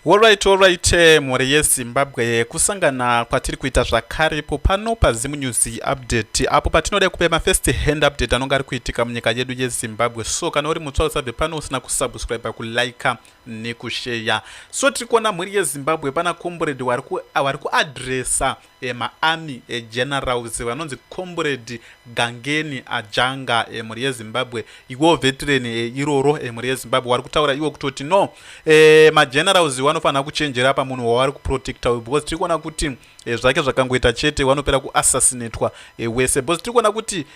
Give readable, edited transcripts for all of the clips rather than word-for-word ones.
Alright, mhuri yeZimbabwe kusangana kwatiri kuita zvakarepo pano paZimu News Update apo patinoda kupa mafirst hand update anonga ari kuitika munyika yedu yeZimbabwe. So kana uri mutsva usabve pano usina kusubscribe, kulike nekushare. So tiri kuona mhuri yeZimbabwe pana comrade wari kuadresa maarmy generals vanonzi comrade Gangeni Ajanga mhuri yeZimbabwe. Iwo veteran iroro mhuri yeZimbabwe wari kutaura iwo kutoti no magenerals vanofanira kuchenjera pamunhu wavari kuprotecta because tiri kuona kuti zvake zvakangoita chete vanopera kuassassinatwa wese because tiri kuona kuti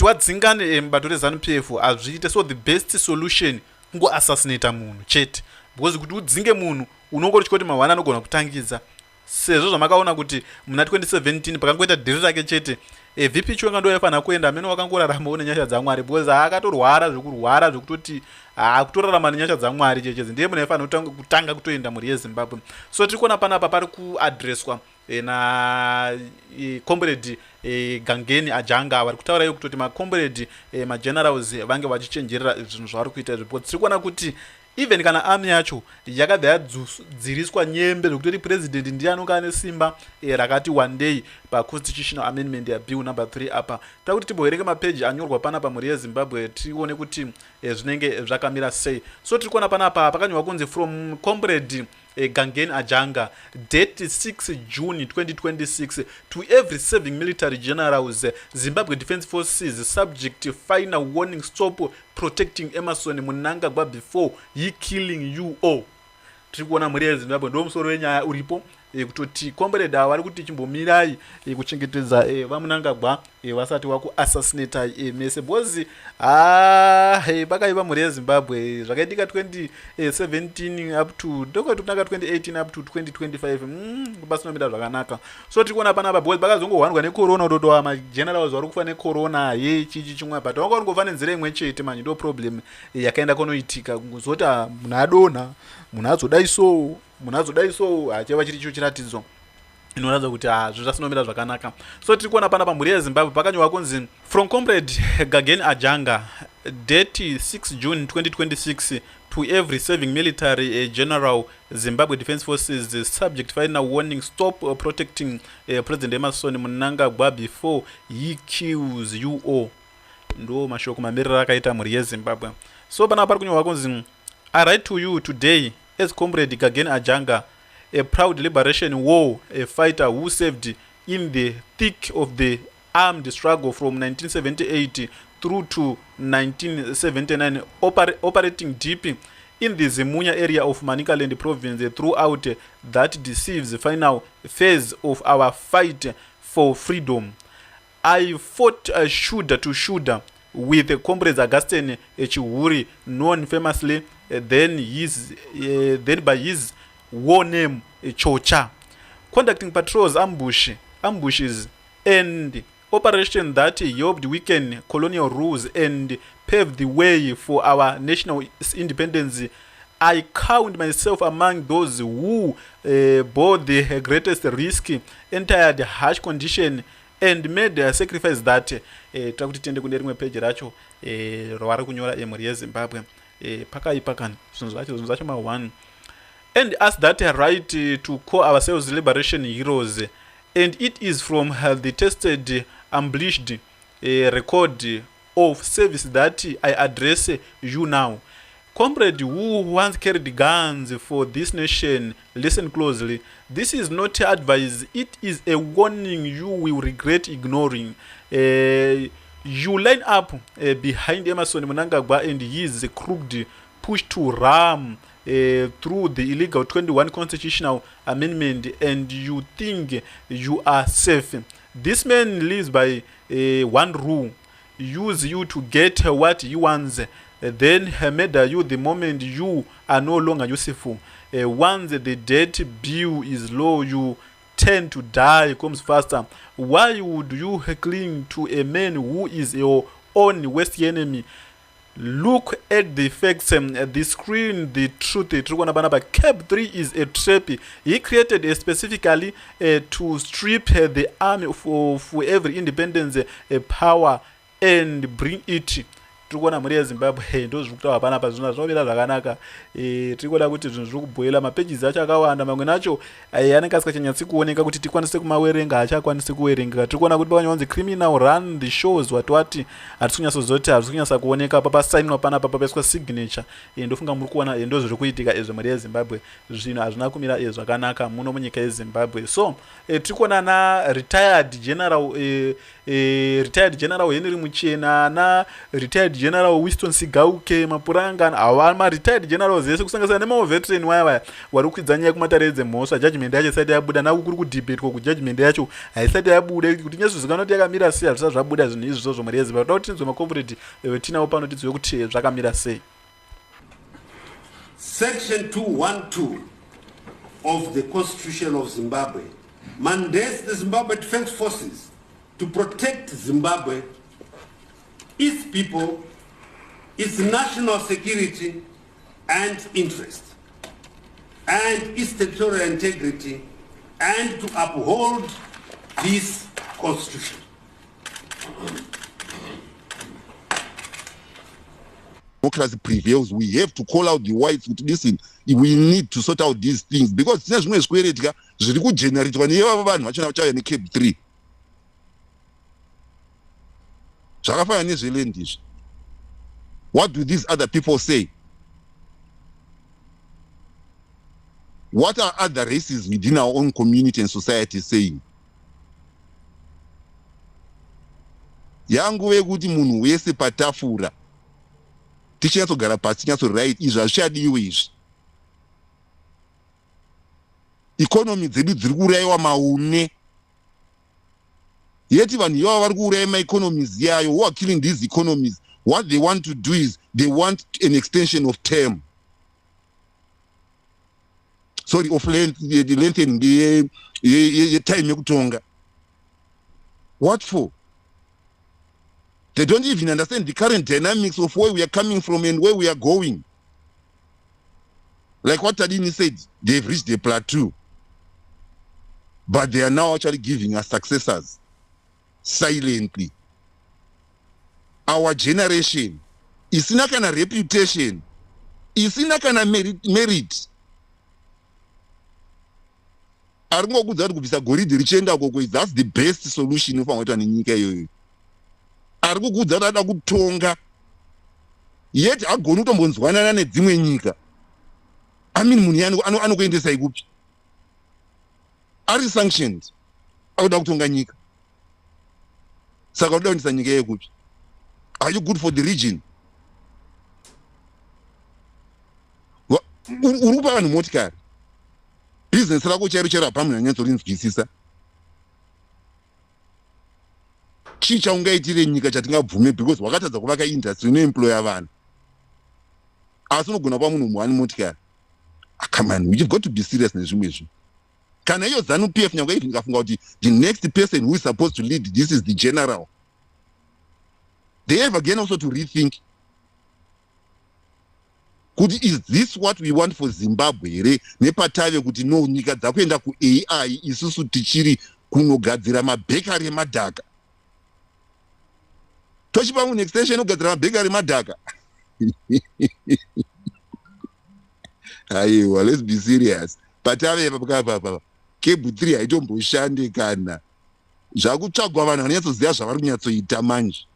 wadzingane mubato reZANU-PF hazviite. So the best solution kungoassassinata munhu chete because kuti udzinge munhu unongoti chikoti mahwana anogona kutangidza sezvo zvamakaona kuti muna 2017 pakangoita dhiri rake chete VP Chwenga ndo yaifanira kuenda amene wakangoraramawo nenyasha dzaMwari because akatorwara zvekurwara zvekutoti kutorarama nenyasha dzaMwari chechezi ndiye munhu aifanira kutanga kutoenda mhuri yeZimbabwe. So tiri kuona panapa pari kuadreswa na comrade Gangeni Ajanga vari kutaura iyo kutoti macomrade magenerals vange vachichenjerera zvinhu zvavari kuita izvi because tiri kuona kuti even kana army yacho yakabva yadziriswa nyembe zvekutoti president ndiye anonga ane simba rakati one day paconstitutional amendment bill number 3 apa takuti tiboerenge mapeji anyorwa panapa mhuri yeZimbabwe tione kuti zvinenge zvakamira sei. So tiri kuona panapa pakanyorwa kunzi from comrade Gangeni Ajanga date 6 June 2026 to every serving military generals Zimbabwe Defense Forces subject final warning stop protecting Emerson Mnangagwa before he killing you all. Tiri kuona mhuri yeZimbabwe ndo musoro wenyaya uripo kutoti comrade vari kuti chimbomirai kuchengetedza vaMnangagwa vasati vakuassassinata mese because pakaiva mhuri yeZimbabwe zvakaitika 2017 up to ndokatunaka 2018 up to 2025 pasinomira zvakanaka. So tiri kuona panapa because pakazongohwandwa necorona kutotova magenerals vari kufa necorona chichi chimwe but vanga varingofa nenzira imwe chete manje ndo problem yakaenda kunoitika kuzoti munhu adonha munhu azodai so hachava chiri chicho chiratidzo inoratidza kuti zvinhu zvasinomira zvakanaka. So tiri kuona panapa mhuri yeZimbabwe pakanyorwa kunzi from comrade Gangeni Ajanga date 6 June 2026 to every serving military general Zimbabwe Defense Forces subject final warning stop protecting President Emerson Mnangagwa before he kills you all. Ndo mashoko mamirira akaita mhuri yeZimbabwe. So panapa pari kunyorwa kunzi I write to you today as comrade Gangeni Ajanga, a proud liberation war fighter who served in the thick of the armed struggle from 1978 through to 1979, operating deep in the Zimunya area of Manicaland province throughout that decisive final phase of our fight for freedom. I fought shoulder to shoulder with comrades Augustine Chiwuri, known famously then by his war name Chocha, conducting patrols, ambushes and operations that helped weaken colonial rules and paved the way for our national independence. I count myself among those who bore the greatest risk, entered harsh condition and made a sacrifice that takuti tiende kune rimwe page racho rwari kunyora mhuri yeZimbabwe pakani zvinhu zvacho ma1 and us that right to call ourselves liberation heroes, and it is from the tested unblemished record of service that I address you now. Comrade who once carried guns for this nation, listen closely. This is not advice, it is a warning you will regret ignoring. You line up behind Emerson Mnangagwa and his crooked push to ram through the illegal 21 constitutional amendment, and you think you are safe. This man lives by one rule: use you to get what he wants, then murder you the moment you are no longer useful. Once the death bill is low, you tend to die comes faster. Why would you cling to a man who is your own worst enemy? Look at the facts, the screen, the truth. CAB3 is a trap he created specifically to strip the army for every independence power and bring it tirikuona mhuri yezimbabwe ndo zviri kutaura panapa zvino zvinomira zvakanaka. Tirikuona kuti zvinhu zviri kubhoila, mapages acho akawanda, mamwe nacho anenge asikachanyatsi kuoneka kuti tikwanise kumawerenga, haachakwanisi kuwerengeka. Tirikuona kuti pakanyanzi criminal run the shows wati hatisi kunyatsozoti hazvisi kunyatsa kuoneka papasainwa panapa papaiswa signature. Ndofunga muri kuona ndo zviri kuitika izvo mhuri yezimbabwe, zvinhu hazvina kumira zvakanaka muno munyika yezimbabwe. So tirikuona na retired general Henry Muchena na retired general Winston Sigauke Mapuranga, awa ma retired generals yese kusanganisira nemo veteran waya wari kukwidza nyaya kumatare dzemhosva. Judgment yacho isati yabuda, naku kuri kudebate ku judgment yacho haisati yabuda kuti nyazvizikanwa kuti yakamira sei, hazvisati zvabuda zvinhu izvi zvozvo mhuri yezimbabwe. Toda kuti tinzwe makomuredi tinawo pano tidziwe kuti zvakamira sei. Section 212 of the Constitution of Zimbabwe mandates the Zimbabwe Defense Forces to protect Zimbabwe, its people, its national security and interest, and its territorial integrity, and to uphold this Constitution. Democracy prevails. We have to call out the whites. Listen, we need to sort out these things because there's no square it. Zviri kugeneratwa nevanhu vachona vachauya neCAB3 zvakafanana nezveland izvi. What do these other people say? What are other races within our own community and society saying? Yangu vekuti munhu wese patafura tichinyatsogara pasi tinyatsoreit izvi hazvichadiwe izvi. Economy dzedu dziri kuurayiwa maune. Yeti vanhu ivavo vari kuuraya maeconomies yayo. Who are killing these economies? What they want to do is they want an extension of term. Sorry, of lengthening the time yekutonga. What for? They don't even understand the current dynamics of where we are coming from and where we are going. Like what Tadini said, they've reached a plateau. But they are now actually giving us successors silently. Our generation isina kana reputation, isina kana merit. Aringokudza kuti kubvisa goridhe richienda koko, that's the best solution inofanirwa kuitwa nenyika iyoyo. Arikukudza kuti ada kutonga yet agoni kutombonzwanana nedzimwe nyika. I mean munhu anokuendesai kupi? Ari sanctioned akuda kutonga nyika. Saka unoda kuendesa nyika yekupi? Are you good for the region? Uri kupa vanhu motikari. Business rako chairo hapana nyatsorinzwisisa. Chii chaungaitire nyika chatingabvume because wakatadza kuvaka industry inoemploya vanhu. Asi unogona kupa munhu muwani motikari. Come on, we've got to be serious nezvimwe izvi. Kana iyo ZANU-PF nyanga iti ndikafunga kuti the next person who is supposed to lead this is the general. They have again also to rethink. Kuti is this what we want for Zimbabwe here? Nepatave kuti no nyika dzakuenda ku AI isusu tichiri kunogadzira mabhekari emadhaka. Tochipa munhu extension ogadzira mabhekari emadhaka. Aiwa, let's be serious. Patave papa CAB3 haitomboshande kana. Zvakutsvagwa vanhu vanonyatsoziva zvavari kunyatsoita manje.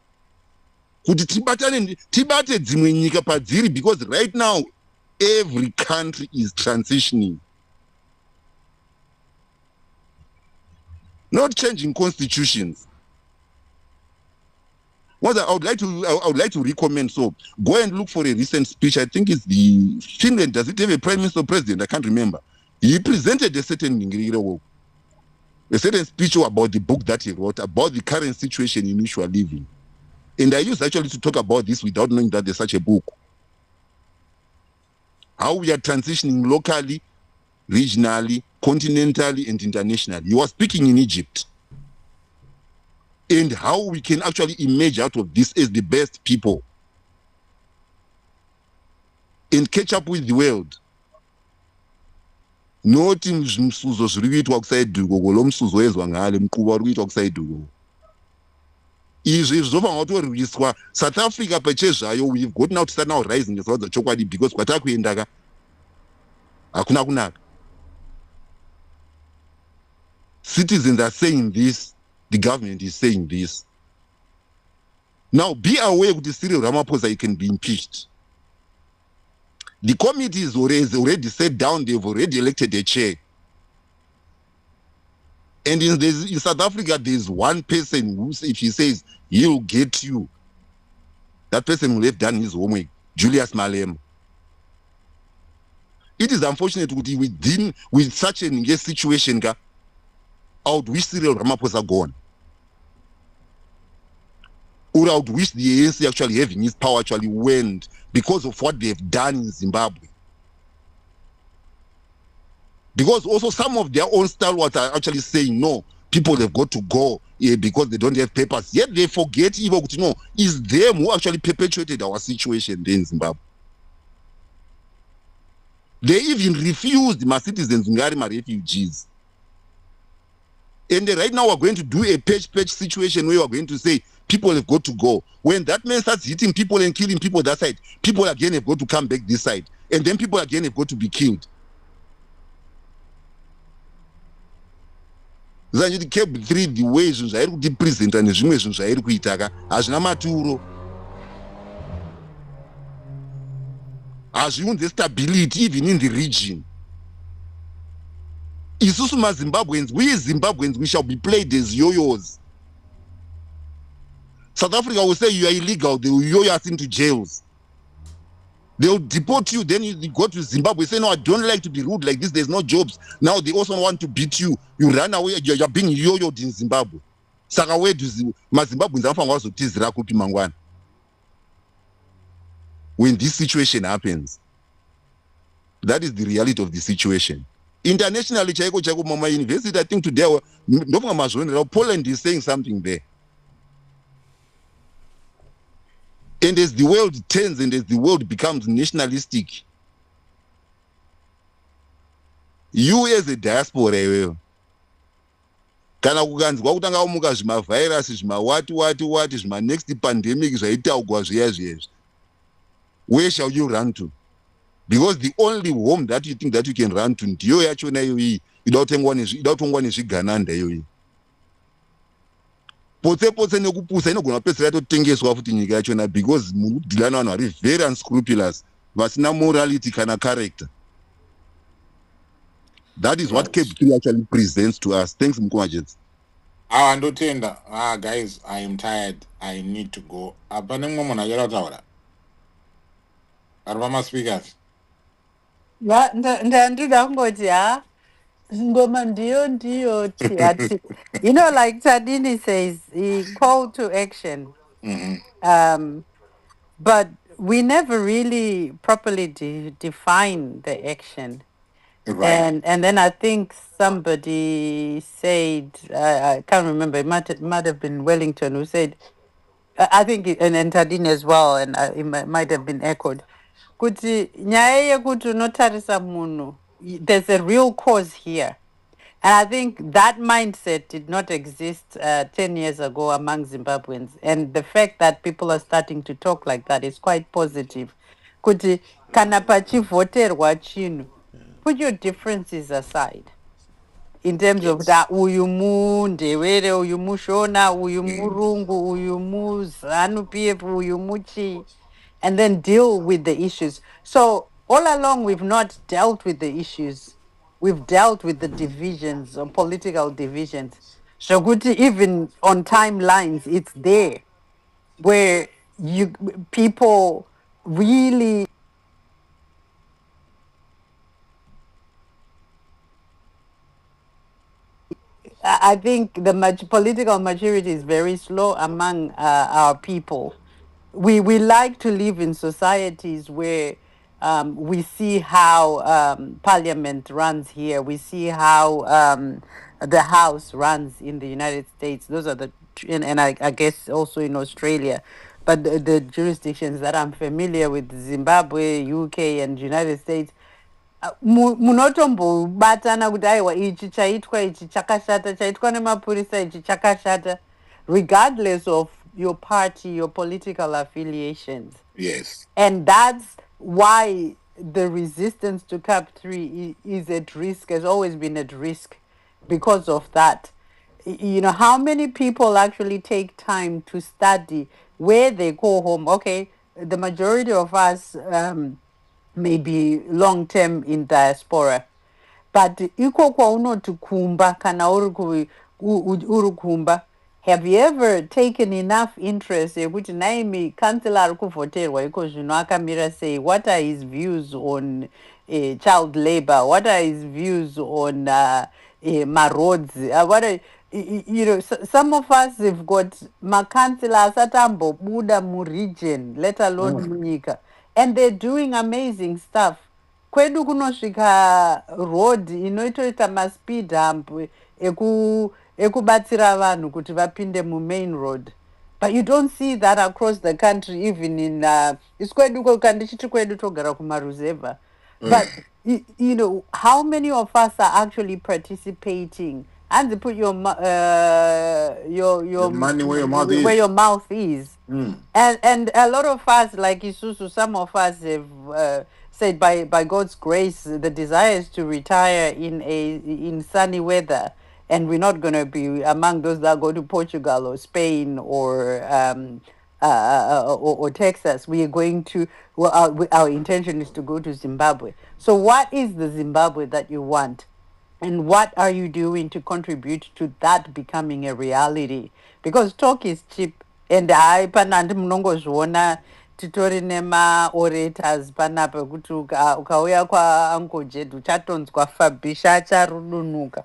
Kuti tibate dzimwe nyika padziri because right now every country is transitioning. Not changing constitutions. What I would like to recommend, so go and look for a recent speech. I think it's the Finland. Does it have a prime minister or president? I can't remember. He presented a certain speech about the book that he wrote about the current situation in which we are living. And I used actually to talk about this without knowing that there's such a book. How we are transitioning locally, regionally, continentally, and internationally. He was speaking in Egypt. And how we can actually emerge out of this as the best people and catch up with the world. Not in msuzo zviri kuitwa kusaiduko, lo msuzo wezwa ngale mkuba uri kuitwa kusaiduko. izvi zvofanira kutorwiswa. South Africa pachezvayo we've got now to start now rising ngesawa dzachokwadi because kwatakuenda ka hakuna kunaka. Citizens are saying this, the government is saying this. Now be aware that Cyril Ramaphosa can be impeached. The committee is already set down, they've already elected a chair. And in South Africa, there's one person who, if he says he'll get you, that person will have done his homework, Julius Malema. It is unfortunate with such a situation, I would wish Cyril Ramaphosa gone. Or I would wish the ANC actually having his power actually went because of what they've done in Zimbabwe. Because also some of their own stalwarts are actually saying, no, people have got to go because they don't have papers. Yet they forget even, it's them who actually perpetuated our situation there in Zimbabwe. They even refused my citizens, my refugees. And right now we're going to do a patch situation where we're going to say people have got to go. When that man starts hitting people and killing people that side, people again have got to come back this side. And then people again have got to be killed. Zanjiti CAB3 the way zvairi kutipresenta nezvimwe zvinhu zvairi kuita hazvina maturo. Hazviunze stability even in the region. Isusu maZimbabweans, we Zimbabweans, we shall be played as yo-yos. South Africa will say you are illegal, they will yo-yo us into jails. They will deport you, then you go to Zimbabwe, say, no, I don't like to be rude like this, there's no jobs. Now they also want to beat you. You run away, you're being yo-yoed in Zimbabwe. Saka where do maZimbabweans afanwa wazotizira kupi mangwana? When this situation happens, that is the reality of the situation. Internationally, chaiko mama university, I think today, Poland is saying something there. And as the world turns and as the world becomes nationalistic, you as a diaspora, kana kukanzwa kutanga kumuka zvimavirus zvimawati zvima-next pandemic zvaitaugwa zviya where shall you run to? Because the only home that you think that you can run to ndiyo yachona iyoyi ida kutongwa nezvigananda iyoyi. Potse nekupusa inogona kupedzisira yatotengeswa futi nyika yachona because munodhila navanhu vari very unscrupulous vasina morality kana character. That is what CAB3 actually presents to us. Thanks, Mkwajets. Ndotenda. Guys, I am tired. I need to go. Apane mwe munachera taura. Arvama speakers. Ndandida ngoti ngoma ndiyo ati. You know, like Tadini says, he called to action. But we never really properly define the action. Right. And then I think somebody said, I can't remember, it might have been Wellington who said, I think, and Tadini as well, and it might have been echoed. Kuti nyaya yekuti unotarisa munhu, there's a real cause here. And I think that mindset did not exist 10 years ago among Zimbabweans. And the fact that people are starting to talk like that is quite positive. Kuti kana pachivoterwa chinhu, put your differences aside. In terms of that, uyu mundevere, uyu mushona, uyu murungu, uyu muzanu PF, uyu muchi, and then deal with the issues. So all along, we've not dealt with the issues. We've dealt with the divisions, or political divisions. So good, even on timelines, it's there where people really. I think the political maturity is very slow among our people. We like to live in societies where we see how parliament runs here. We see how the House runs in the United States. Those are and I guess also in Australia. But the jurisdictions that I'm familiar with, Zimbabwe, UK, and United States, munotombobatana kuti aiwa ichi chaitwa ichi chakashata chaitwa nemapurisa ichi chakashata, regardless of your party, your political affiliations. Yes. And that's why the resistance to CAB3 is at risk, has always been at risk because of that. You know, how many people actually take time to study where they go home? Okay, the majority of us may be long term in diaspora, but iko kwaunoti kumba kana uri kumba, have you ever taken enough interest yekuti naimi kansela ari kuvhoterwa iko zvino akamira sei, what are his views on child labor, what are his views on maroads, what are, you know, some of us have got makansela asati ambobuda muregion, let alone munyika, and they're doing amazing stuff. Kwedu kunosvika road inotoita maspeed hump ekubatsira vanhu kuti vapinde mumain road, but you don't see that across the country, even in isi kwedu kandichiti kwedu togara kumaruzevha, but you know, how many of us are actually participating and put your The money where your mouth is. where your mouth is. And a lot of us, like Isusu, some of us have said by God's grace, the desire is to retire in sunny weather, and we're not going to be among those that go to Portugal or Spain or Texas. We are going to, well, our intention is to go to Zimbabwe. So what is the Zimbabwe that you want? And what are you doing to contribute to that becoming a reality? Because talk is cheap. And I panandi munongozviona titori nema-orators panapa kuti ukauya kwauncle Jed uchatonzwa Fabisha acharudunuka,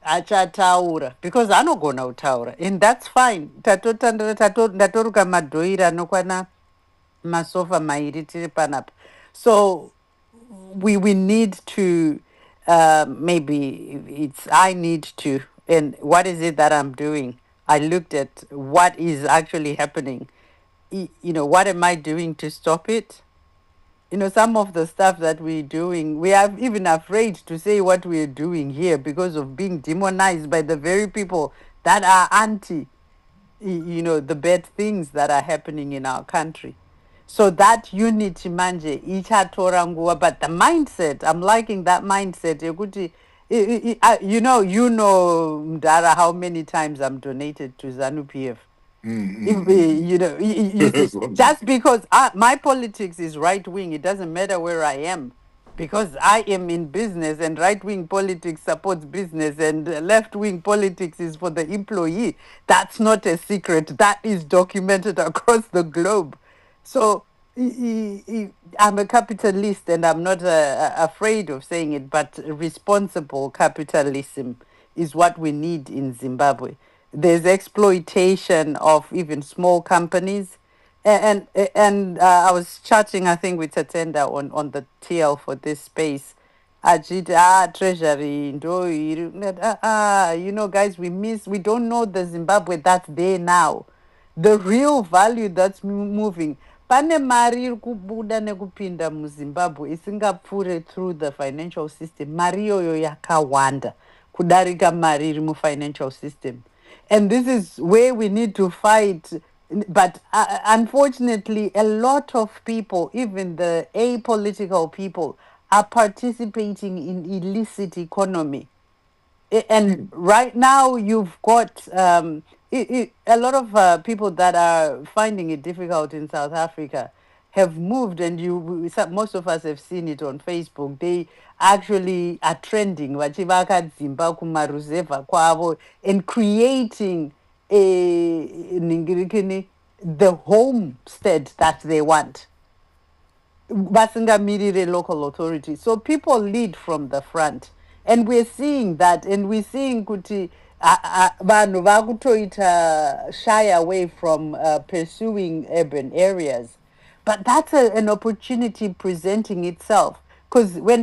achataura, because anogona kutaura, and that's fine. Ndatoruka madhoiri anokwana masofa mairi tiri panapa. So we need to maybe I need to, and what is it that I'm doing? I looked at what is actually happening. You know, what am I doing to stop it? You know, some of the stuff that we're doing, we are even afraid to say what we're doing here because of being demonized by the very people that are anti, you know, the bad things that are happening in our country. So that unity manje ichatora nguva, but the mindset, I'm liking that mindset yekuti you know Mdara, how many times I'm donated to ZANU PF. You know, you see, just because my politics is right wing, it doesn't matter where I am, because I am in business, and right wing politics supports business, and left wing politics is for the employee. That's not a secret. That is documented across the globe. So I'm a capitalist, and I'm not afraid of saying it, but responsible capitalism is what we need in Zimbabwe. There's exploitation of even small companies. And I was chatting, I think, with Tatenda on the TL for this space. Ajit, treasury, you know, guys, we don't know the Zimbabwe that's there now. The real value that's moving. Pane mari iri kubuda nekupinda muZimbabwe isingapfuure through the financial system. Mari iyoyo yakawanda kudarika mari iri mufinancial system. And this is where we need to fight. But unfortunately, a lot of people, even the apolitical people, are participating in illicit economy. And right now you've got a lot of people that are finding it difficult in South Africa have moved, and most of us have seen it on Facebook. They actually are trending vachivaka dzimba kumaruzevha kwavo and creating the homestead that they want. Basingamirire local authority. So people lead from the front. And we're seeing that, and we're seeing kuti vanhu vakutoita shy away from pursuing urban areas. But that's an opportunity presenting itself. Because when